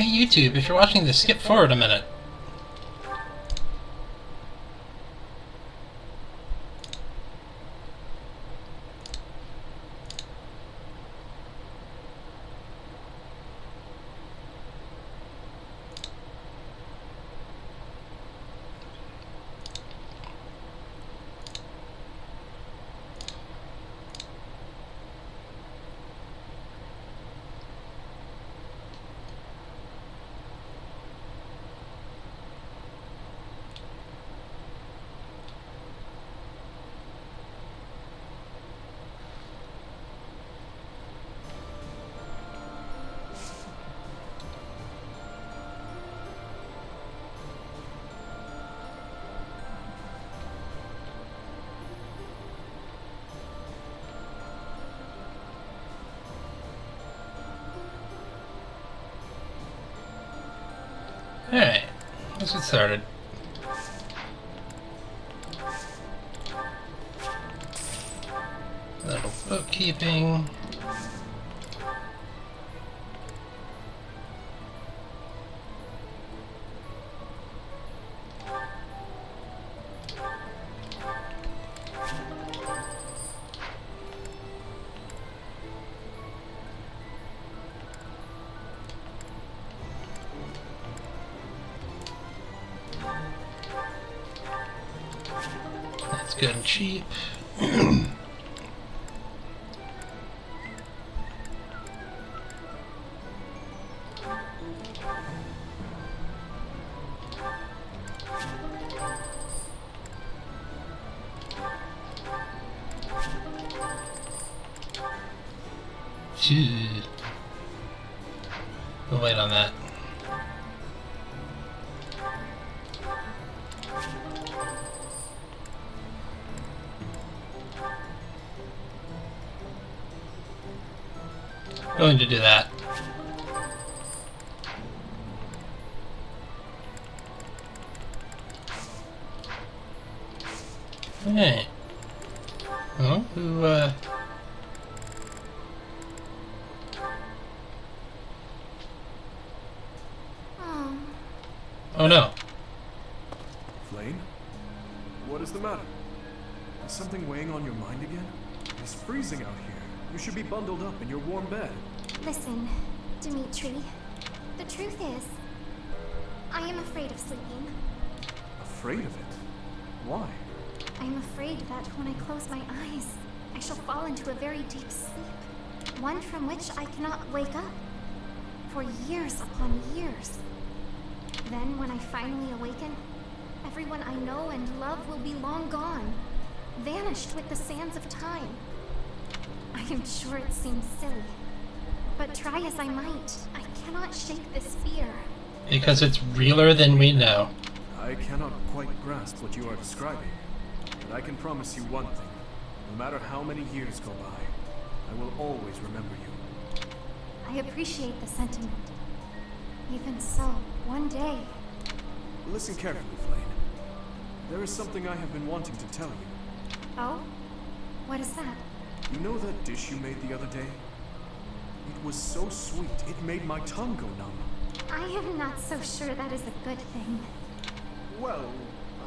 Hey YouTube, if you're watching this, skip forward a minute. Alright, let's get started. A little bookkeeping. That's good and cheap. We'll wait on that. Going to do that. Hey. Oh, who, Oh no. Flame? What is the matter? Is something weighing on your mind again? It's freezing out here. You should be bundled up in your warm bed. Listen, Dimitri. The truth is, I am afraid of sleeping. Afraid of it? Why? I am afraid that when I close my eyes, I shall fall into a very deep sleep. One from which I cannot wake up. For years upon years. Then, when I finally awaken, everyone I know and love will be long gone. Vanished with the sands of time. I am sure it seems silly. But try as I might, I cannot shake this fear. Because it's realer than we know. I cannot quite grasp what you are describing. But I can promise you one thing. No matter how many years go by, I will always remember you. I appreciate the sentiment. Even so, one day... Listen carefully, Flame. There is something I have been wanting to tell you. Oh? What is that? You know that dish you made the other day? It was so sweet, it made my tongue go numb. I am not so sure that is a good thing. Well,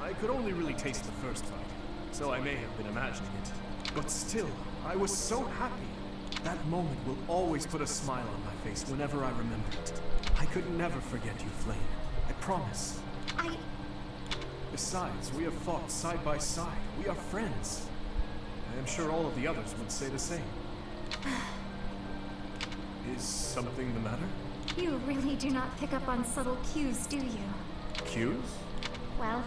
I could only really taste the first bite, so I may have been imagining it. But still, I was so happy. That moment will always put a smile on my face whenever I remember it. I could never forget you, Flame. I promise. Besides, we have fought side by side. We are friends. I am sure all of the others would say the same. Is something the matter? You really do not pick up on subtle cues, do you? Cues? Well,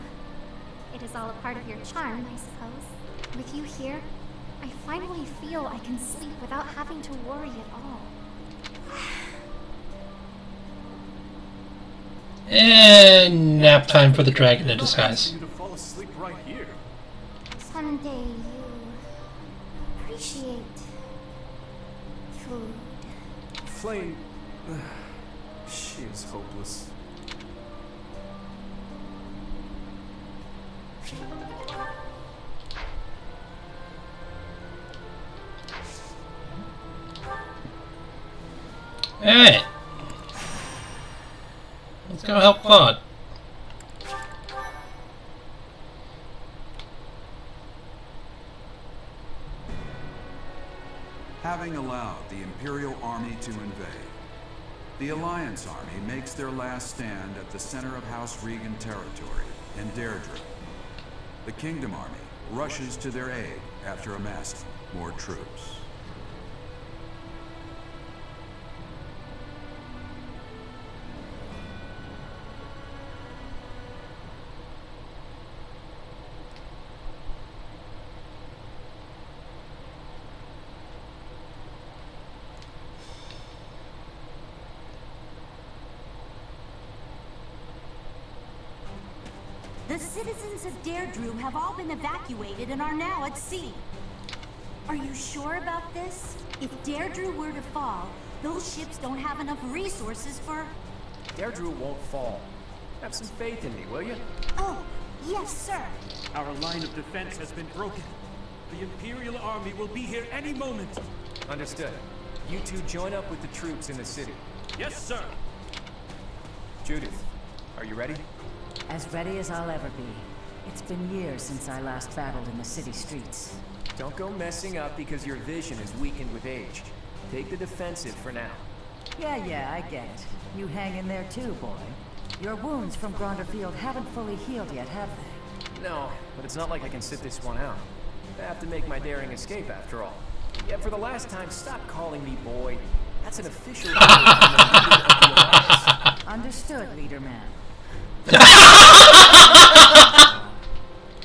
it is all a part of your charm, I suppose. With you here, I finally feel I can sleep without having to worry at all. And nap time for the dragon in disguise. You to fall asleep right here. Someday you appreciate food. Flame, she is hopeless. Alright. Let's go help Claude. Having allowed the Imperial Army to invade, the Alliance Army makes their last stand at the center of House Regan territory in Deirdre. The Kingdom Army rushes to their aid after amassing more troops. The citizens of Deirdre have all been evacuated and are now at sea. Are you sure about this? If Deirdre were to fall, those ships don't have enough resources for... Deirdre won't fall. Have some faith in me, will you? Oh, yes, sir. Our line of defense has been broken. The Imperial Army will be here any moment. Understood. You two join up with the troops in the city. Yes, sir. Judith, are you ready? As ready as I'll ever be. It's been years since I last battled in the city streets. Don't go messing up because your vision is weakened with age. Take the defensive for now. Yeah, I get it. You hang in there too, boy. Your wounds from Gronderfield haven't fully healed yet, have they? No, but it's not like I can sit this one out. I have to make my daring escape after all. Yeah, for the last time, stop calling me boy. That's an official word from the leader of the Alliance. Understood, leader man.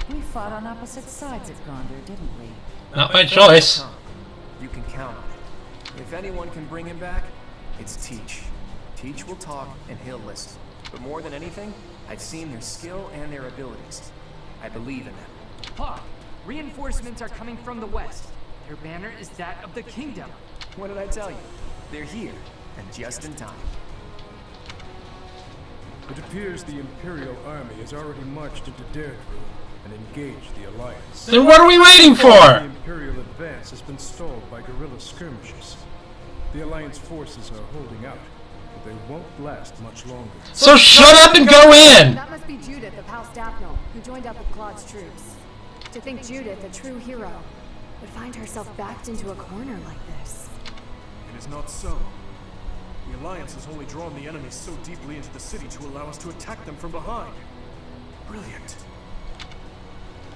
We fought on opposite sides of Gronder, didn't we? Not by choice. You can count on it. If anyone can bring him back, it's Teach. Teach will talk and he'll listen. But more than anything, I've seen their skill and their abilities. I believe in them. Hawk, reinforcements are coming from the west. Their banner is that of the kingdom. What did I tell you? They're here, and just in time. It appears the Imperial Army has already marched into Deirdre and engaged the Alliance. Then what are we waiting The for? Imperial advance has been stalled by guerrilla skirmishes. The Alliance forces are holding out, but they won't last much longer. So shut up and go in! That must be Judith of House Daphne, who joined up with Claude's troops. To think Judith, a true hero, would find herself backed into a corner like this. It is not so. The Alliance has only drawn the enemies so deeply into the city to allow us to attack them from behind. Brilliant.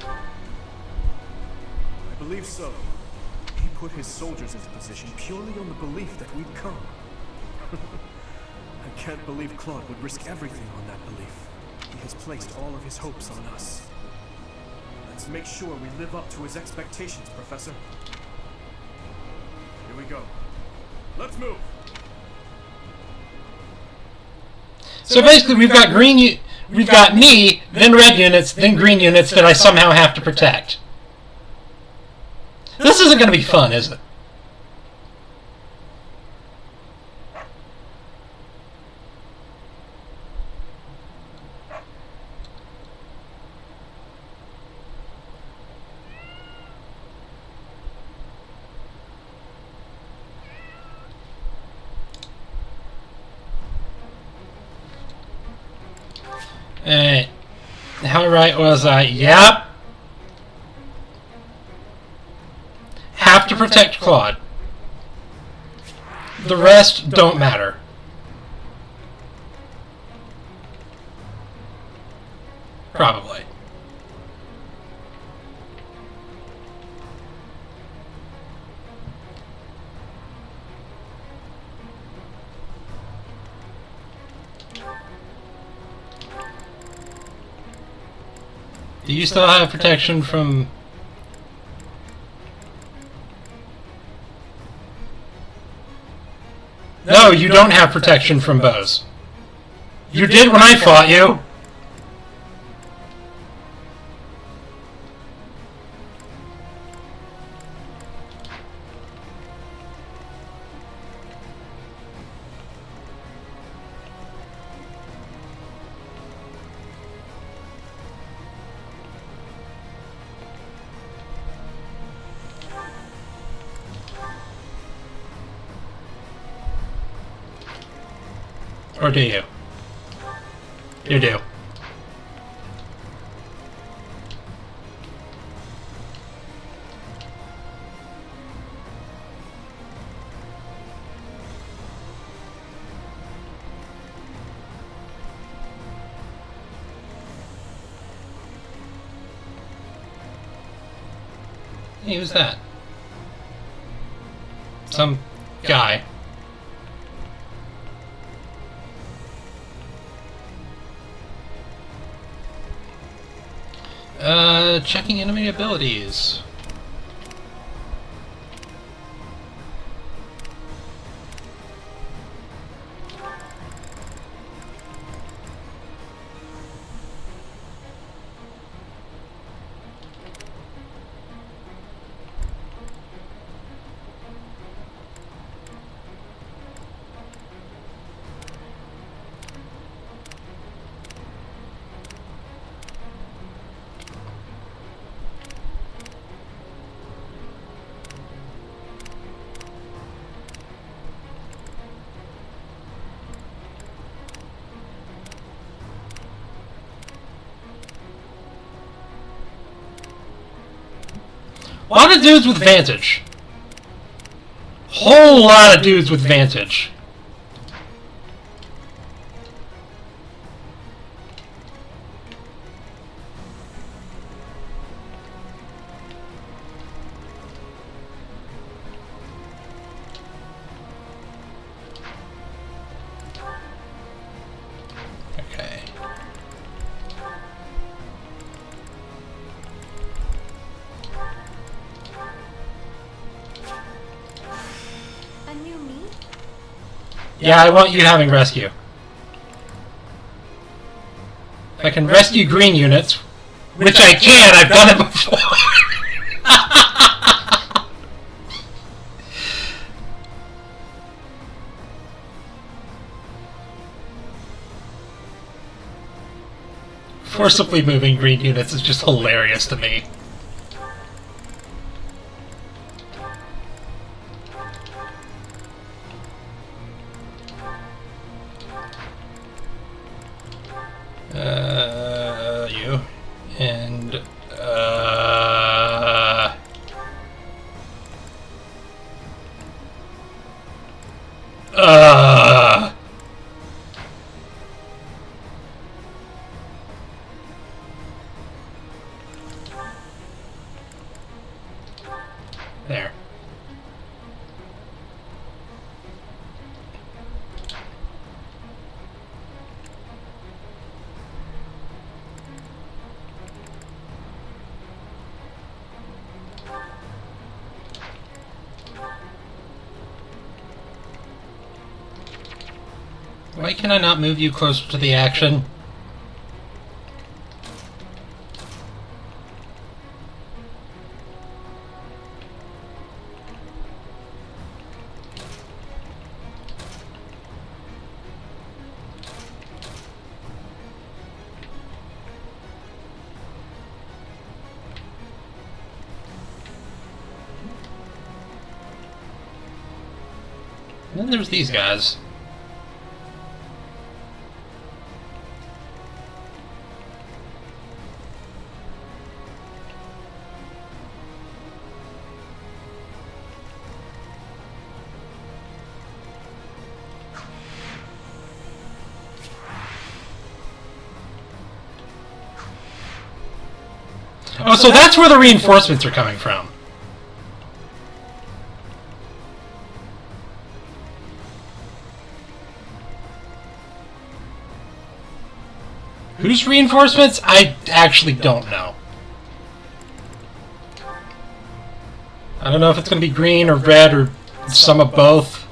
I believe so. He put his soldiers into position purely on the belief that we'd come. I can't believe Claude would risk everything on that belief. He has placed all of his hopes on us. Let's make sure we live up to his expectations, Professor. Here we go. Let's move! So basically, we've got we've got me, then red units, then green units that I somehow have to protect. This isn't going to be fun, is it? How right was I? Yep. Have to protect Claude. The rest don't matter. Probably. Do you still have protection from... No, you don't have protection from bows. You did when I fought you. Or do you? You do. Hey, who's that? Some guy. Checking enemy abilities. A lot of dudes with Vantage. Whole lot of dudes with Vantage. Okay. A new me? Yeah, I want you having rescue. If I can rescue green units, which I can, I've done it before. Forcibly moving green units is just hilarious to me. You. And, There. Why can I not move you closer to the action? And then there's these guys. Oh, so that's where the reinforcements are coming from. Whose reinforcements? I actually don't know. I don't know if it's going to be green or red or some of both.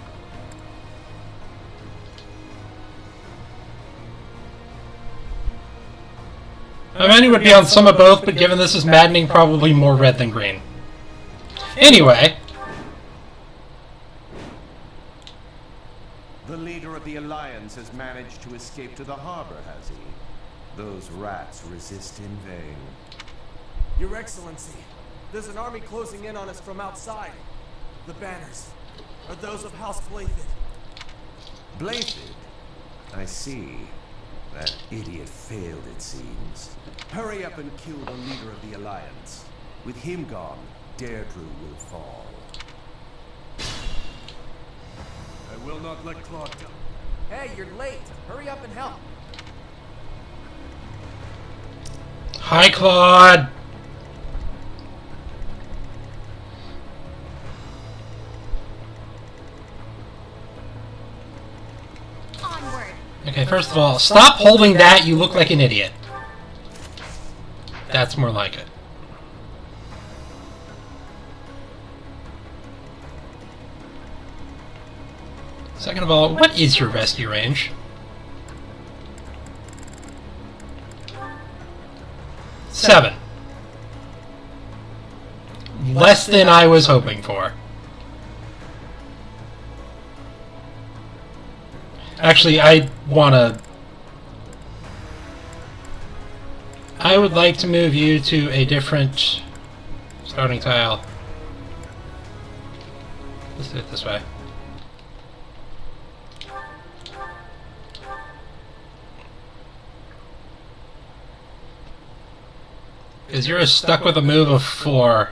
I mean, it would be on some of both, but given this is maddening, probably more red than green. Anyway. The leader of the Alliance has managed to escape to the harbor, has he? Those rats resist in vain. Your Excellency, there's an army closing in on us from outside. The banners are those of House Blafid. Blafid? I see. That idiot failed, it seems. Hurry up and kill the leader of the Alliance. With him gone, Deirdre will fall. I will not let Claude go. Hey, you're late. Hurry up and help. Hi, Claude. Onward. Okay, first of all, stop holding that. You look like an idiot. That's more like it. Second of all, what is your rescue range? 7. Less than I was hoping for. Actually, I would like to move you to a different starting tile. Let's do it this way. Because you're stuck with a move of 4.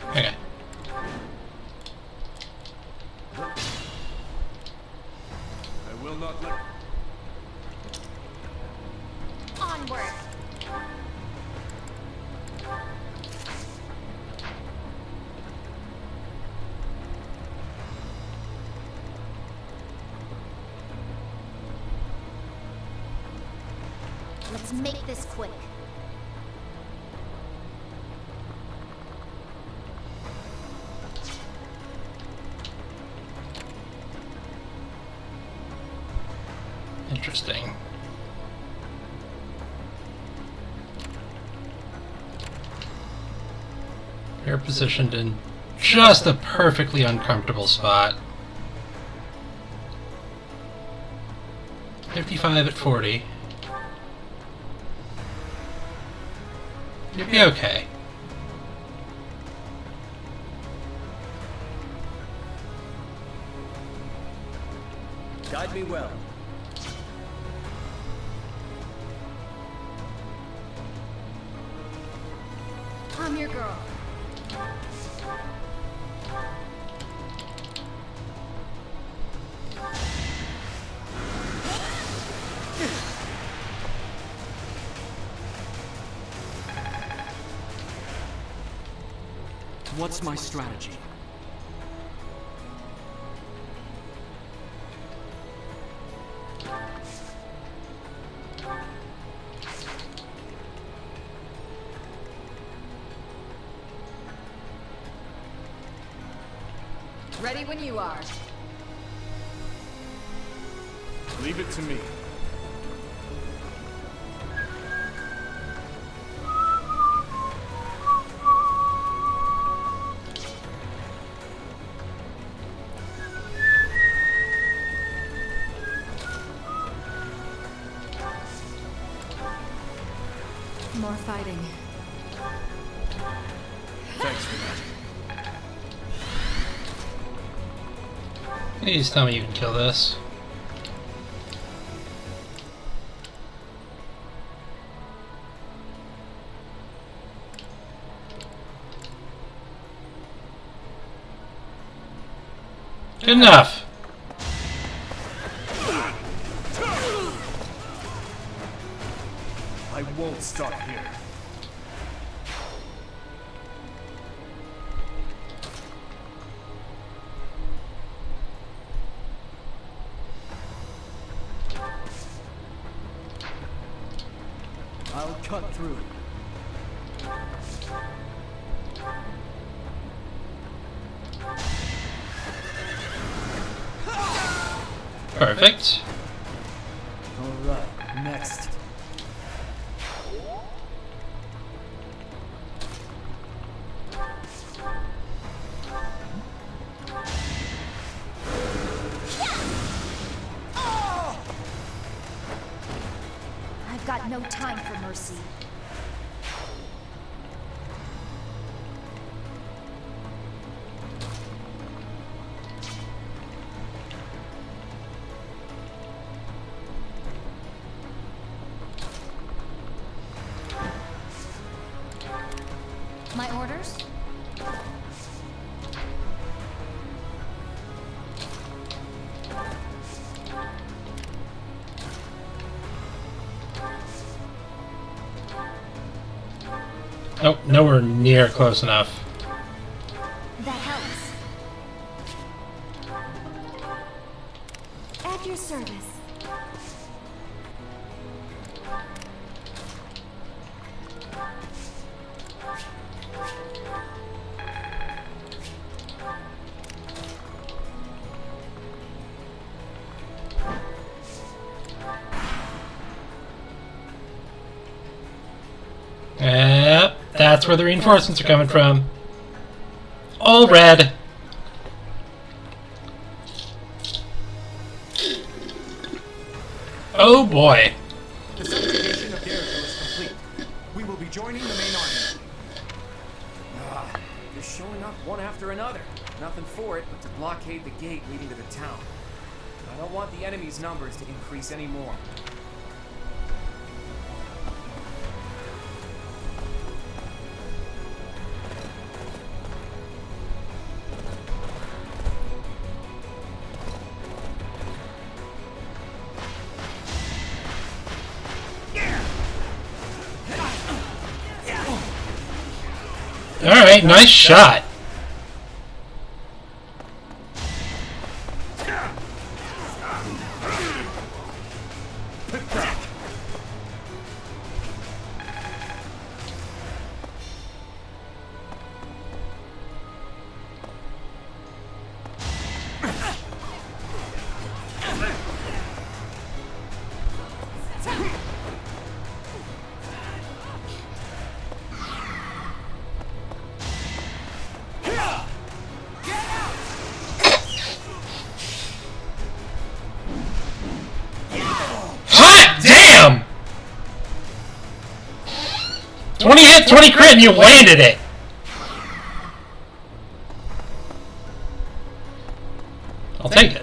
Okay. I will not let... Onward. Let's make this quick. Interesting. You're positioned in just a perfectly uncomfortable spot. 55 at 40. You'll be okay. Guide me well. I'm your girl. What's my strategy? Ready when you are. Leave it to me. More fighting. Thanks for that. Please tell me you can kill this. Good enough. I won't stop here. I'll cut through. Perfect. Alright, next. I've got no time for mercy. My orders? Nope, nowhere near close enough. That helps. At your service. Yep, that's where the reinforcements are coming from. All red. Oh boy. The subjugation of Jericho is complete. We will be joining the main army. They're showing up one after another. Nothing for it but to blockade the gate leading to the town. I don't want the enemy's numbers to increase anymore. Alright, nice shot. Hot damn! 20 hit, 20 crit, and you landed it! I'll take it.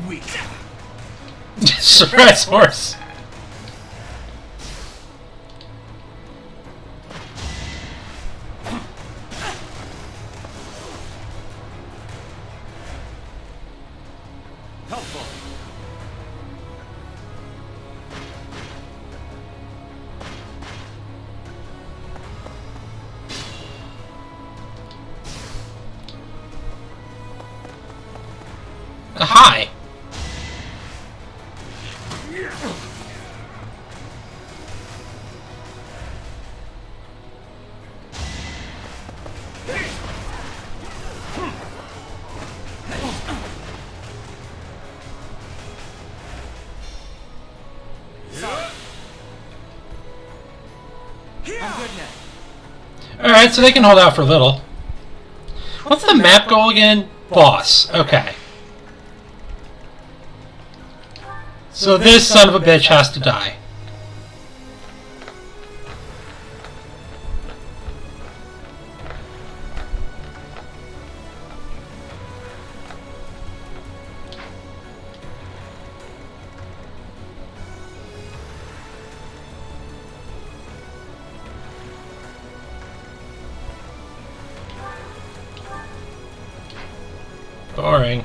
Weak. Surprise horse! Helpful. Hi! I'm good now. Alright, so they can hold out for a little. What's the map goal again? Boss. Okay. So this son of a bitch has to die. Boring.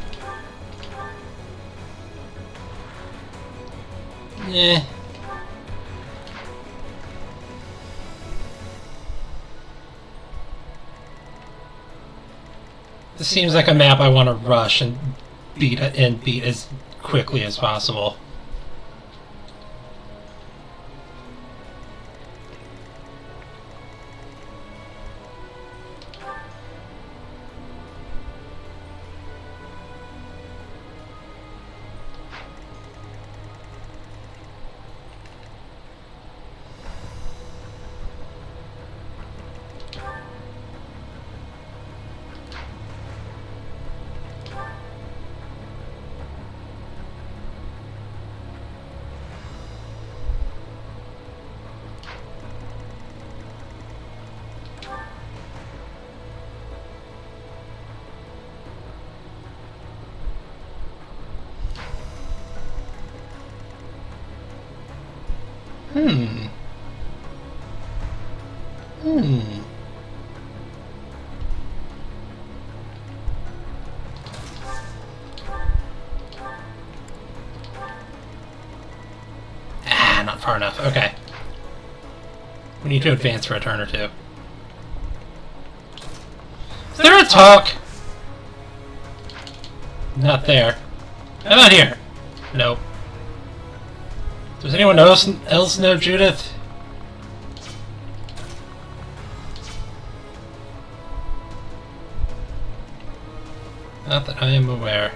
Eh. This seems like a map I want to rush and beat as quickly as possible. Hmm. Ah, not far enough. Okay. We need to advance for a turn or two. Is there a talk? Not there. How about here? Nope. Does anyone else know Judith? Not that I am aware.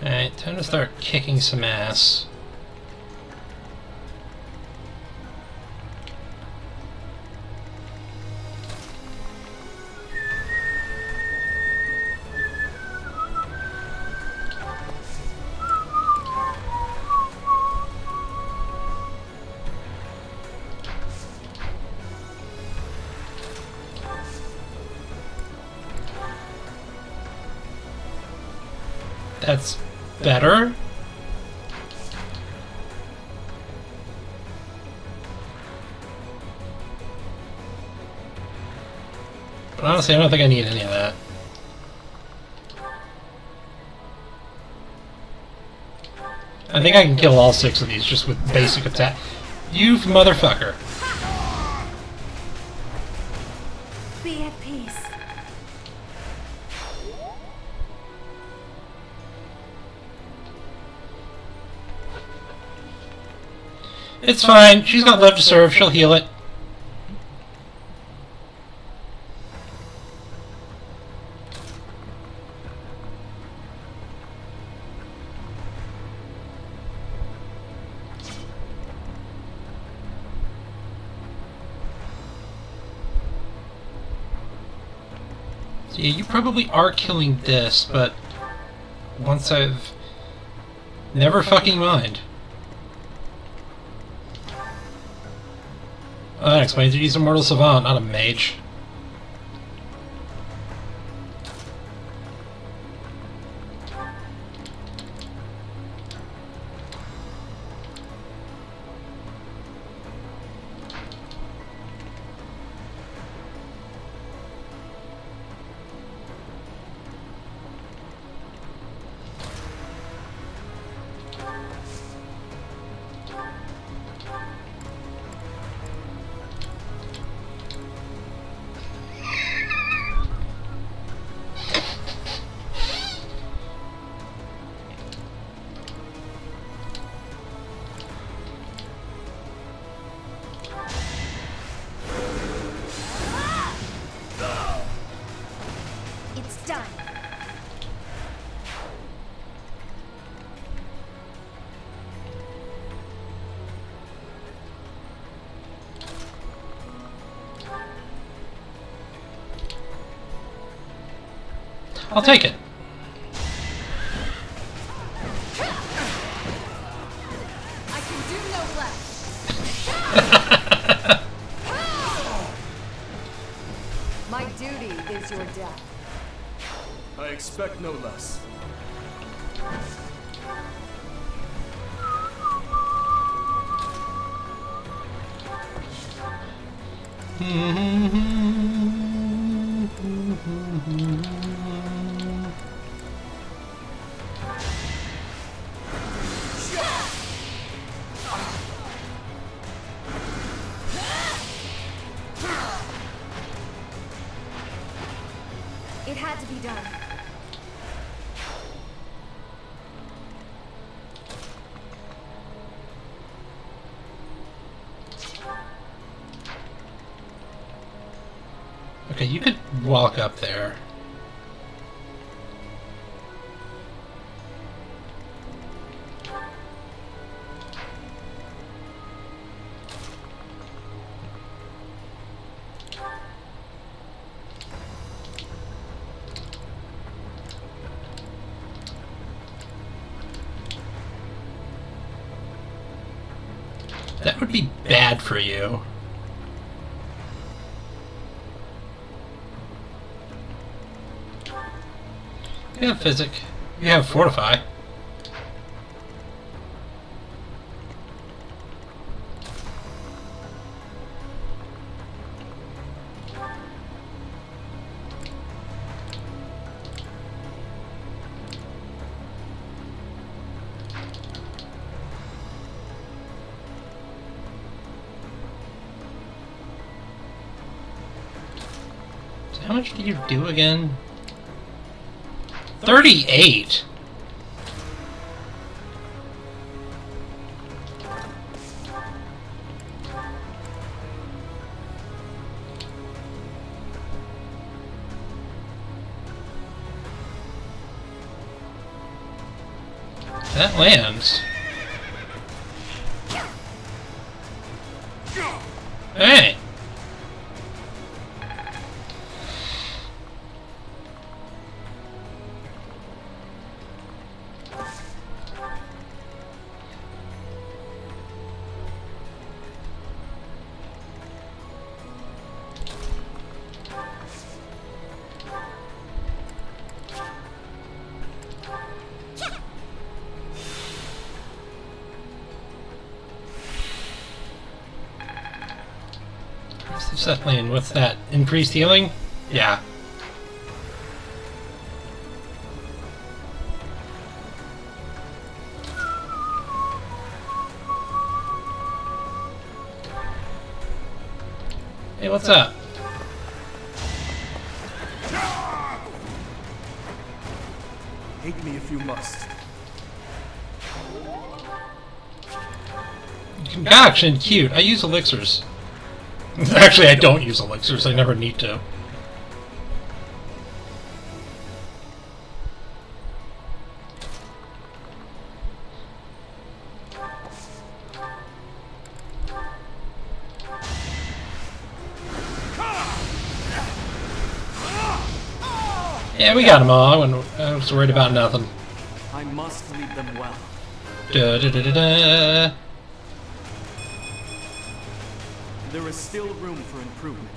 Alright, time to start kicking some ass. That's better? But honestly, I don't think I need any of that. I think I can kill all 6 of these just with basic attack. You motherfucker. Be at peace. It's fine. She's got love to serve. She'll heal it. So yeah, you probably are killing this, but once I've... Never fucking mind. Oh, that explains it. He's a mortal savant, not a mage. It's done. I'll take it. I can do no less. My duty is your death. I expect no less. It had to be done. Okay, you could walk up there. That would be bad for you. You have physic. You have fortify. How much do you do again? 38! That lands. Hey! Settling, what's that? Increased healing? Yeah. Hey, what's up? Hate me if you must. Concoction, cute. I use elixirs. Actually, I don't use elixirs. I never need to. Yeah, we got them all. I was worried about nothing. I must lead them well. Da da da da da. There is still room for improvement.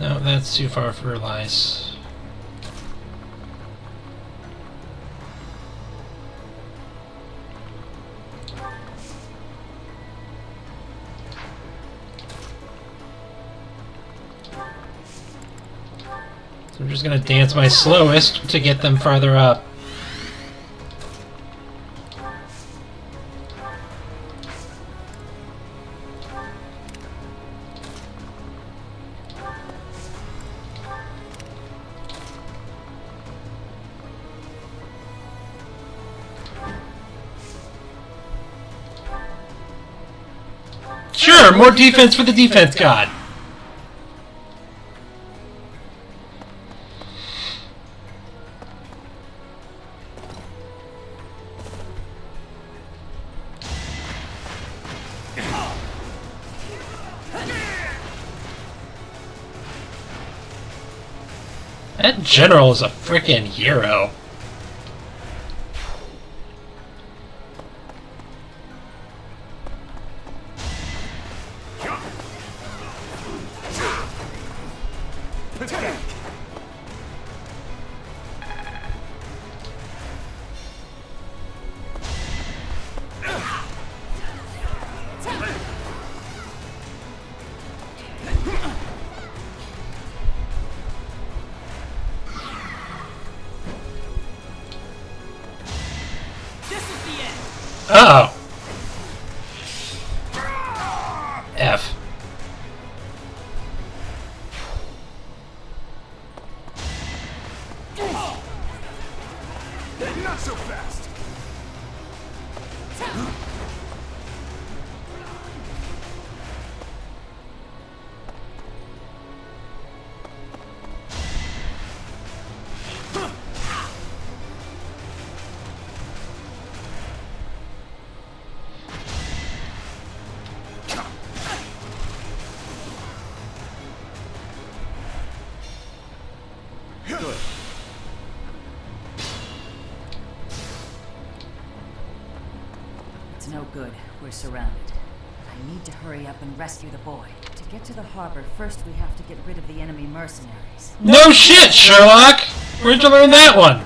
No, that's too far for lice. So I'm just gonna dance my slowest to get them farther up. Sure, more defense for the defense god. That general is a freaking hero. Uh-oh. F. Not so fast. Good. It's no good. We're surrounded. I need to hurry up and rescue the boy. To get to the harbor, first we have to get rid of the enemy mercenaries. No shit, Sherlock! Where'd you learn that one?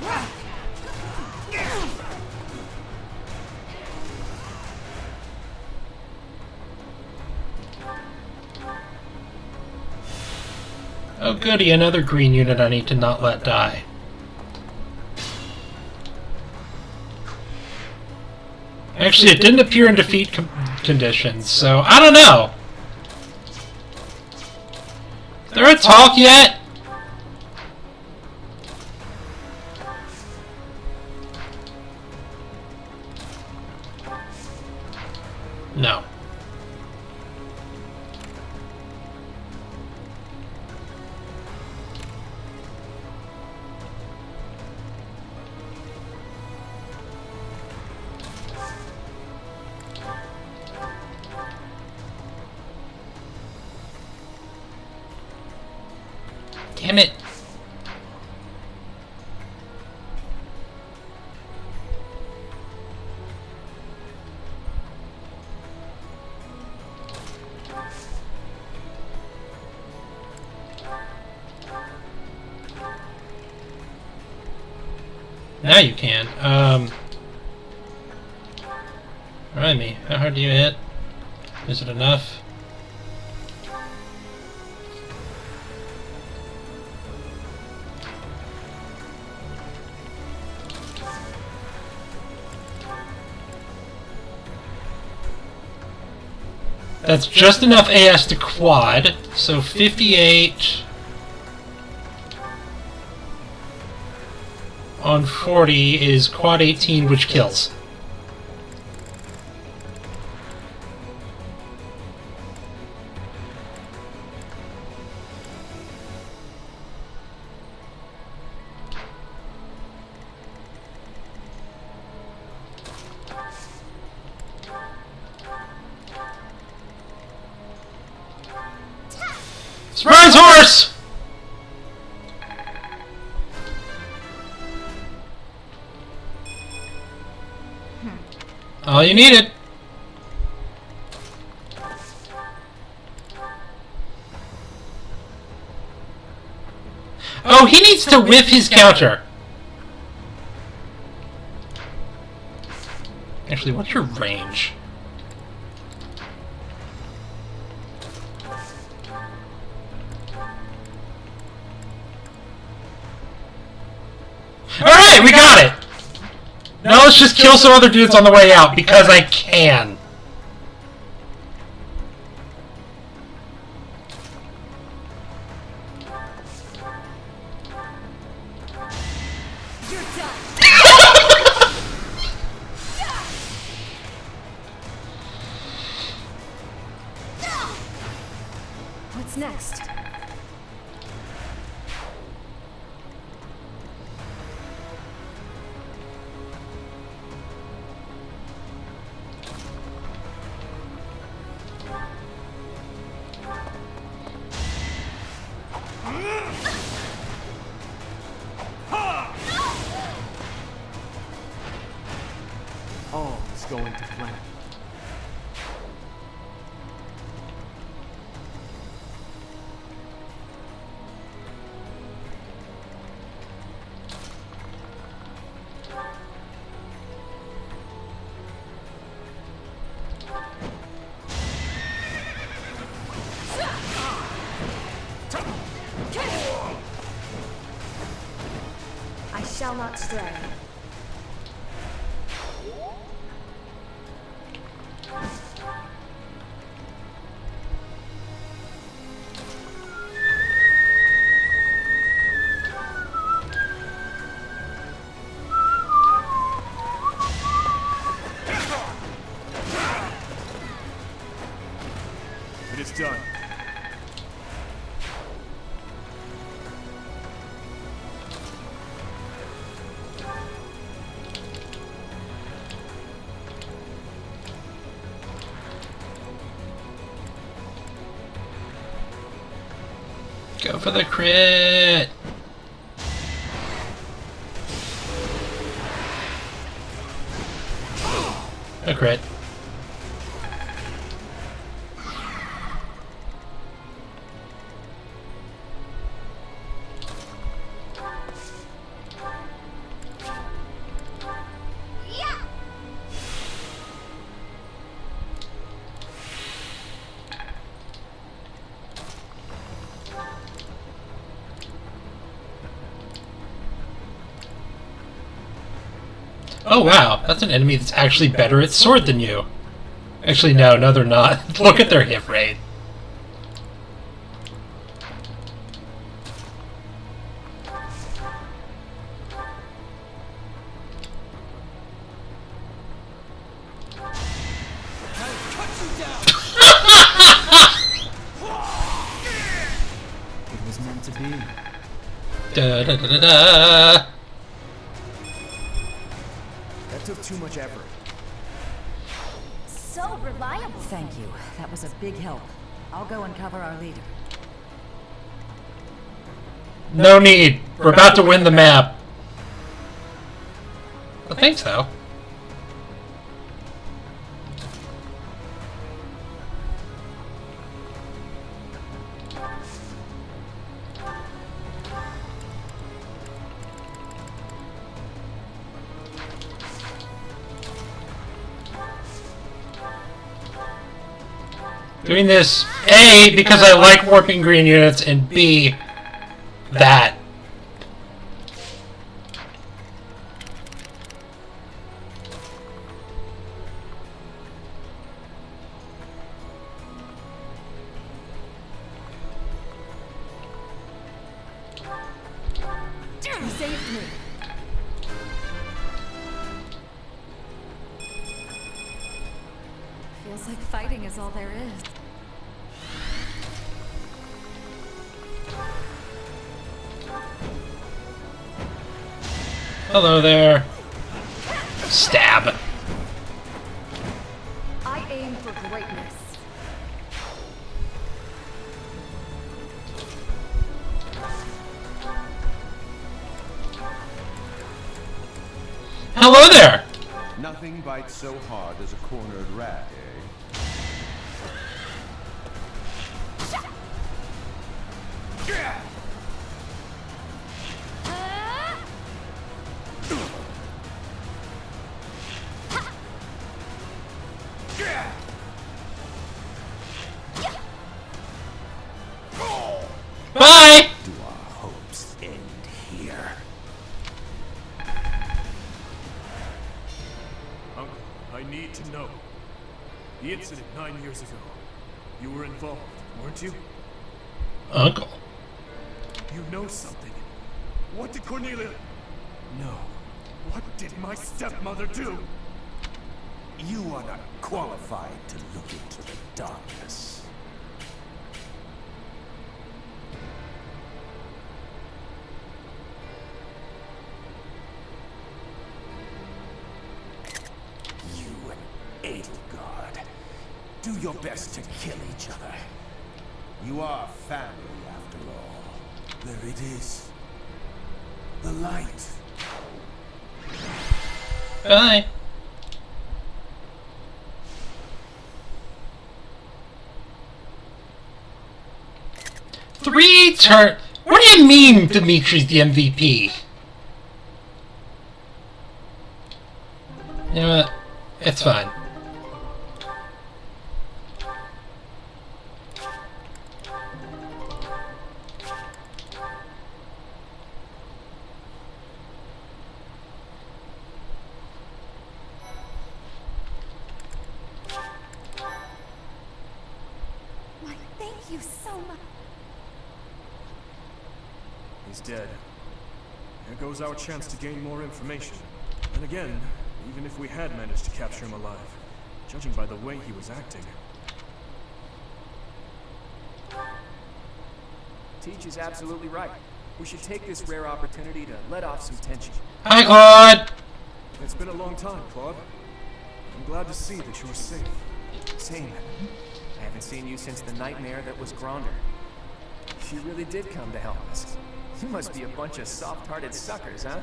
Oh goody, another green unit I need to not let die. Actually, it didn't appear in defeat conditions, so I don't know. Is there a talk yet? No. Damn it. Now you can. Remind me, how hard do you hit? Is it enough? That's just enough AS to quad, so 58 on 40 is quad 18, which kills. Surprise horse! All you needed. Oh, he needs to whiff his counter. Actually, what's your range? Alright, we got it! Now let's just kill some other dudes on the way out, because I can. What's next? All is going to plan. I shall not stray. done. Go for the crit! A crit. Oh wow, that's an enemy that's actually better at sword than you. Actually, no, they're not. Look at their hit rate. It was meant to be. Da da da da da. That took too much effort. So reliable. Thank you. That was a big help. I'll go and cover our leader. No need. We're about to win the map. I think so. Doing this, A, because I like warping green units, and B, that. You saved me. Feels like fighting is all there is. Hello there. Stab. I aim for greatness. Hello there. Nothing bites so hard as a cornered rat, eh? Bye. Do our hopes end here? Uncle, I need to know. The incident 9 years ago. You were involved, weren't you? Uncle. You know something. What did Cornelia... No. What did my stepmother do? You are not qualified to look into the darkness. You and Edelgard, do your best to kill each other. You are family, after all. There it is. The light. Bye. Three turn. What do you mean Dimitri's the MVP? You know what? It's fine. Why, thank you so much. He's dead. There goes our chance to gain more information. And again, even if we had managed to capture him alive, judging by the way he was acting. Teach is absolutely right. We should take this rare opportunity to let off some tension. Hi, Claude! It's been a long time, Claude. I'm glad to see that you are safe. Same. I haven't seen you since the nightmare that was Gronder. She really did come to help us. You must be a bunch of soft-hearted suckers, huh?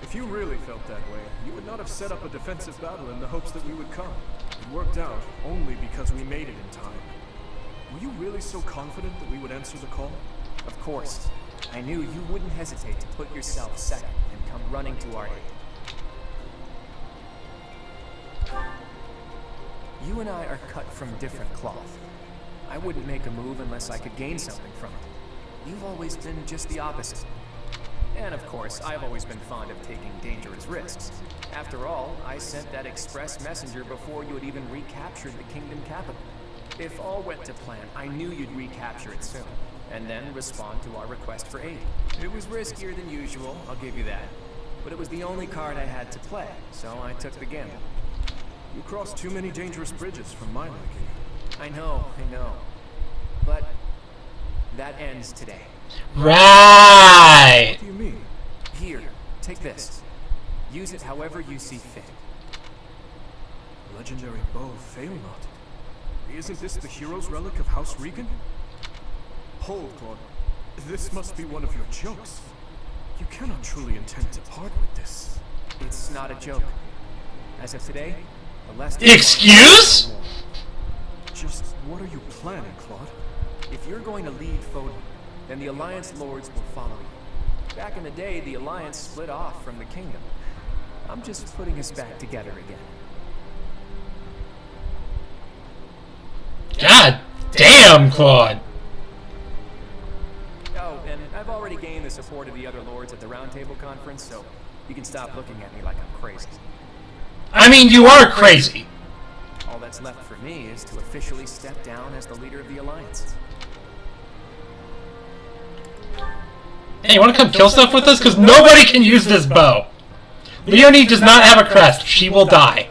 If you really felt that way, you would not have set up a defensive battle in the hopes that we would come. It worked out only because we made it in time. Were you really so confident that we would answer the call? Of course. I knew you wouldn't hesitate to put yourself second and come running to our aid. You and I are cut from different cloth. I wouldn't make a move unless I could gain something from it. You've always been just the opposite. And of course, I've always been fond of taking dangerous risks. After all, I sent that express messenger before you had even recaptured the kingdom capital. If all went to plan, I knew you'd recapture it soon, and then respond to our request for aid. It was riskier than usual, I'll give you that. But it was the only card I had to play, so I took the gamble. You crossed too many dangerous bridges from my liking. I know. But that ends today. Right! What do you mean? Here, take this. Use it however you see fit. Legendary bow, Failnaught. Isn't this the hero's relic of House Regan? Hold, Claude. This must be one of your jokes. You cannot truly intend to part with this. It's not a joke. As of today, the last... Excuse? Just what are you planning, Claude? If you're going to lead Foden, then the Alliance Lords will follow you. Back in the day, the Alliance split off from the Kingdom. I'm just putting us back together again. God damn, Claude! Oh, and I've already gained the support of the other Lords at the Roundtable Conference, so you can stop looking at me like I'm crazy. I mean, you are crazy! All that's left for me is to officially step down as the leader of the Alliance. Hey, you wanna come kill stuff with us? Because nobody can use this bow! Leonie does not have a crest. She will die.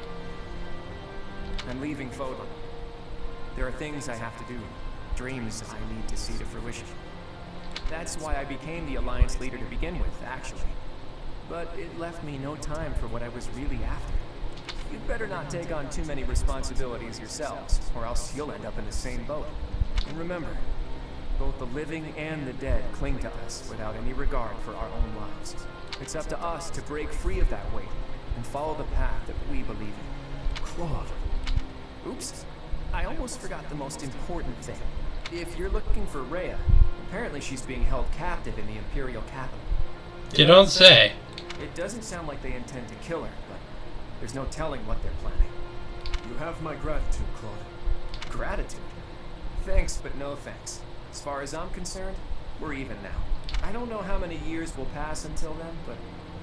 I'm leaving Foden. There are things I have to do. Dreams I need to see to fruition. That's why I became the Alliance leader to begin with, actually. But it left me no time for what I was really after. You'd better not take on too many responsibilities yourselves, or else you'll end up in the same boat. And remember, both the living and the dead cling to us without any regard for our own lives. It's up to us to break free of that weight and follow the path that we believe in. Claude. Oops. I almost forgot the most important thing. If you're looking for Rhea, apparently she's being held captive in the Imperial capital. You don't say. It doesn't sound like they intend to kill her, but there's no telling what they're planning. You have my gratitude, Claude. Gratitude? Thanks, but no thanks. As far as I'm concerned, we're even now. I don't know how many years will pass until then, but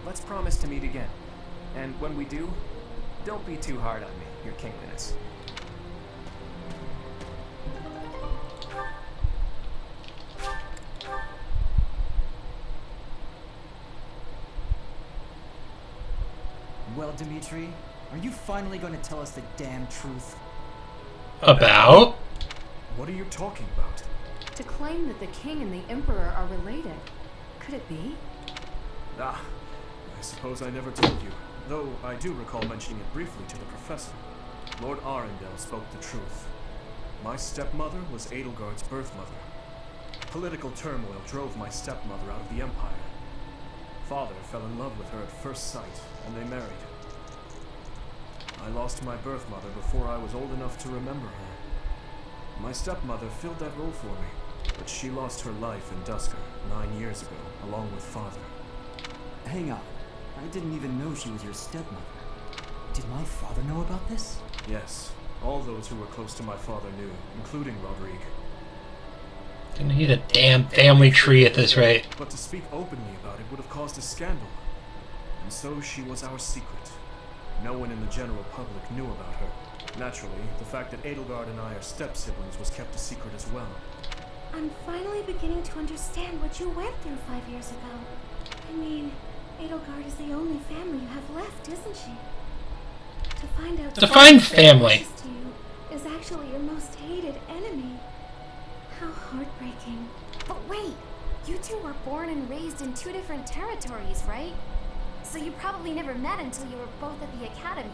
let's promise to meet again. And when we do, don't be too hard on me, your kingliness. Well, Dimitri, are you finally going to tell us the damn truth? About? What are you talking about? To claim that the king and the emperor are related. Could it be? Ah, I suppose I never told you, though I do recall mentioning it briefly to the professor. Lord Arundel spoke the truth. My stepmother was Edelgard's birth mother. Political turmoil drove my stepmother out of the Empire. Father fell in love with her at first sight, and they married. I lost my birth mother before I was old enough to remember her. My stepmother filled that role for me, but she lost her life in Dusker 9 years ago, along with Father. Hang on. I didn't even know she was your stepmother. Did my father know about this? Yes. All those who were close to my father knew, including Rodrigue. Gonna need a damn family tree at this rate. But to speak openly about it would have caused a scandal. And so she was our secret. No one in the general public knew about her. Naturally, the fact that Edelgard and I are step-siblings was kept a secret as well. I'm finally beginning to understand what you went through 5 years ago. I mean, Edelgard is the only family you have left, isn't she? To find out Define family. To you is actually your most hated enemy. How heartbreaking. But wait, You two were born and raised in 2 different territories, right? So you probably never met until you were both at the academy.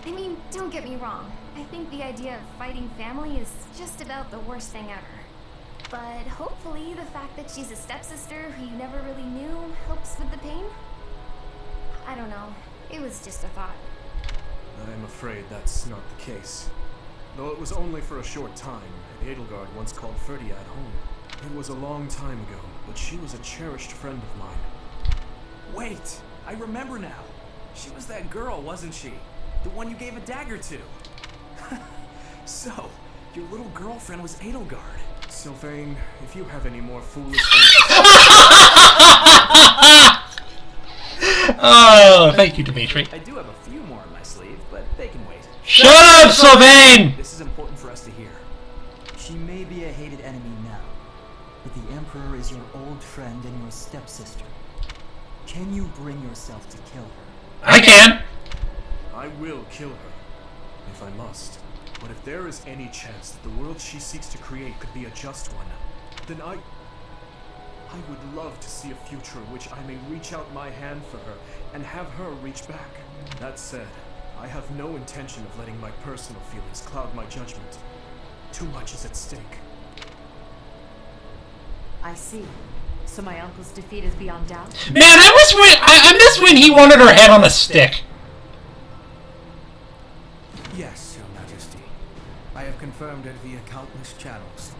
I mean, don't get me wrong. I think the idea of fighting family is just about the worst thing ever. But hopefully the fact that she's a stepsister who you never really knew helps with the pain? I don't know. It was just a thought. I'm afraid that's not the case. Though it was only for a short time, Edelgard once called Ferdiad home. It was a long time ago, but she was a cherished friend of mine. Wait! I remember now! She was that girl, wasn't she? The one you gave a dagger to. So, your little girlfriend was Edelgard. Sylvain, if you have any more foolish Oh, thank you, Dimitri. I do have a few more in my sleeve, but they can wait. Shut up, Sylvain! This is important for us to hear. She may be a hated enemy now, but the Emperor is your old friend and your stepsister. Can you bring yourself to kill her? I can! I will kill her, if I must. But if there is any chance that the world she seeks to create could be a just one, then I would love to see a future in which I may reach out my hand for her and have her reach back. That said, I have no intention of letting my personal feelings cloud my judgment. Too much is at stake. I see. So my uncle's defeat is beyond doubt? Man, I miss when he wanted her head on a stick. Yes, Your Majesty. I have confirmed it via countless channels.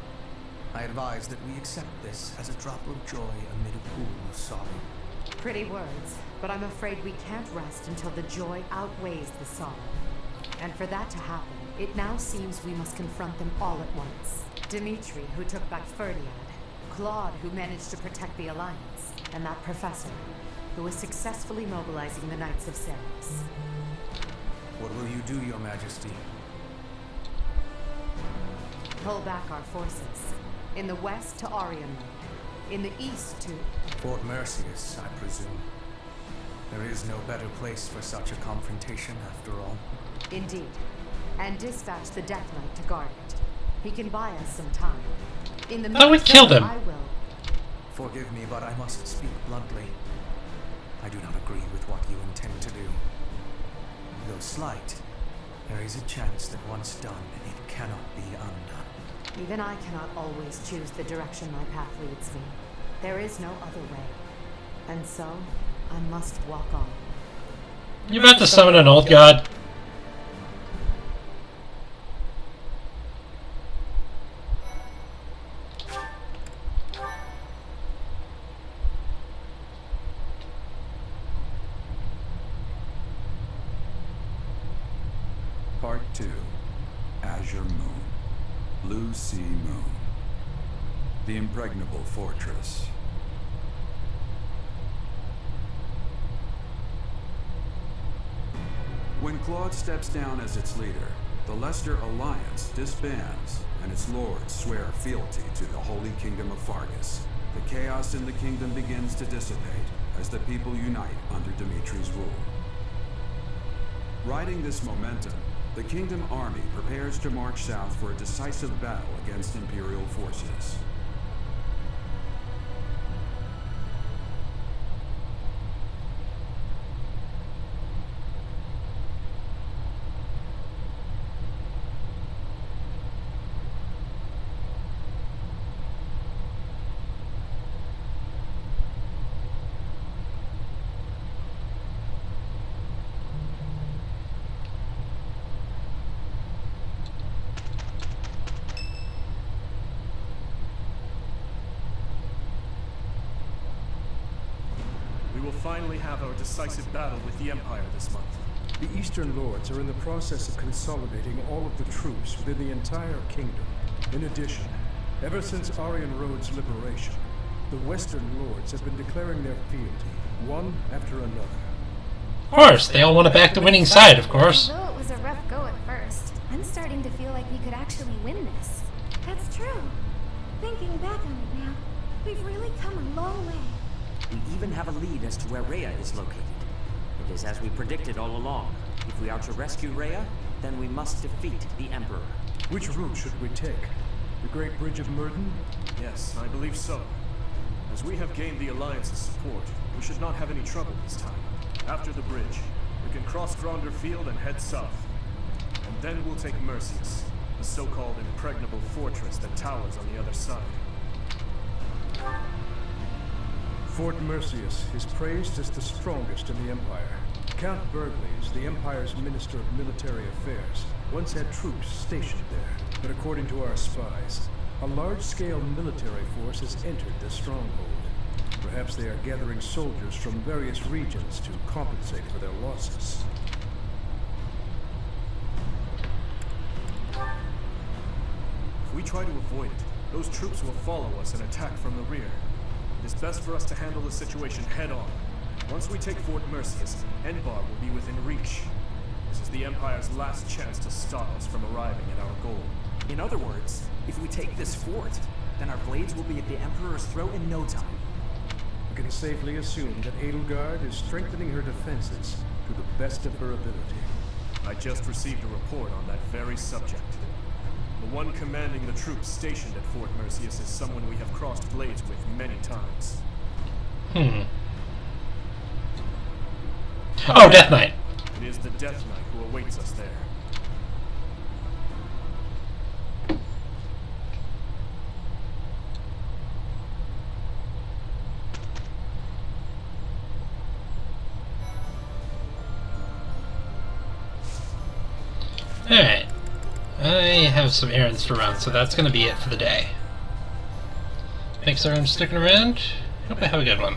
I advise that we accept this as a drop of joy amid a pool of sorrow. Pretty words, but I'm afraid we can't rest until the joy outweighs the sorrow. And for that to happen, it now seems we must confront them all at once. Dimitri, who took back Ferdiad, Claude, who managed to protect the Alliance, and that professor, who was successfully mobilizing the Knights of Ceres. What will you do, Your Majesty? Pull back our forces. In the west to Arian, in the east to... Fort Mercius, I presume. There is no better place for such a confrontation, after all. Indeed. And dispatch the Death Knight to guard it. He can buy us some time. In the I would kill them. I will. Forgive me, but I must speak bluntly. I do not agree with what you intend to do. Though slight, there is a chance that once done, it cannot be undone. Even I cannot always choose the direction my path leads me. There is no other way. And so, I must walk on. You about to summon an old god? Part 2. Azure Moon. Blue Sea Moon. The impregnable fortress. When Claude steps down as its leader, the Leicester Alliance disbands, and its lords swear fealty to the Holy Kingdom of Fargus. The chaos in the kingdom begins to dissipate as the people unite under Dimitri's rule. Riding this momentum, the Kingdom Army prepares to march south for a decisive battle against Imperial forces. We will finally have our decisive battle with the Empire this month. The Eastern Lords are in the process of consolidating all of the troops within the entire kingdom. In addition, ever since Aryan Road's liberation, the Western Lords have been declaring their fealty, one after another. Of course, they all want to back the winning side, of course. Although it was a rough go at first, I'm starting to feel like we could actually win this. That's true. Thinking back on it now, we've really come a long way. We even have a lead as to where Rhea is located. It is as we predicted all along. If we are to rescue Rhea, then we must defeat the Emperor. Which route should we take? The Great Bridge of Murden? Yes, I believe so. As we have gained the Alliance's support, we should not have any trouble this time. After the bridge, we can cross Gronder Field and head south. And then we'll take Mercius, the so-called impregnable fortress that towers on the other side. Fort Mercius is praised as the strongest in the Empire. Count Burgleys, the Empire's Minister of Military Affairs, once had troops stationed there. But according to our spies, a large-scale military force has entered the stronghold. Perhaps they are gathering soldiers from various regions to compensate for their losses. If we try to avoid it, those troops will follow us and attack from the rear. It is best for us to handle the situation head-on. Once we take Fort Mercius, Enbar will be within reach. This is the Empire's last chance to stop us from arriving at our goal. In other words, if we take this fort, then our blades will be at the Emperor's throat in no time. We can safely assume that Edelgard is strengthening her defenses to the best of her ability. I just received a report on that very subject. The one commanding the troops stationed at Fort Mercius is someone we have crossed blades with many times. Oh, Death Knight. It is the Death Knight who awaits us there. Alright. I have some errands to run, so that's going to be it for the day. Thanks everyone for sticking around. Hope I have a good one.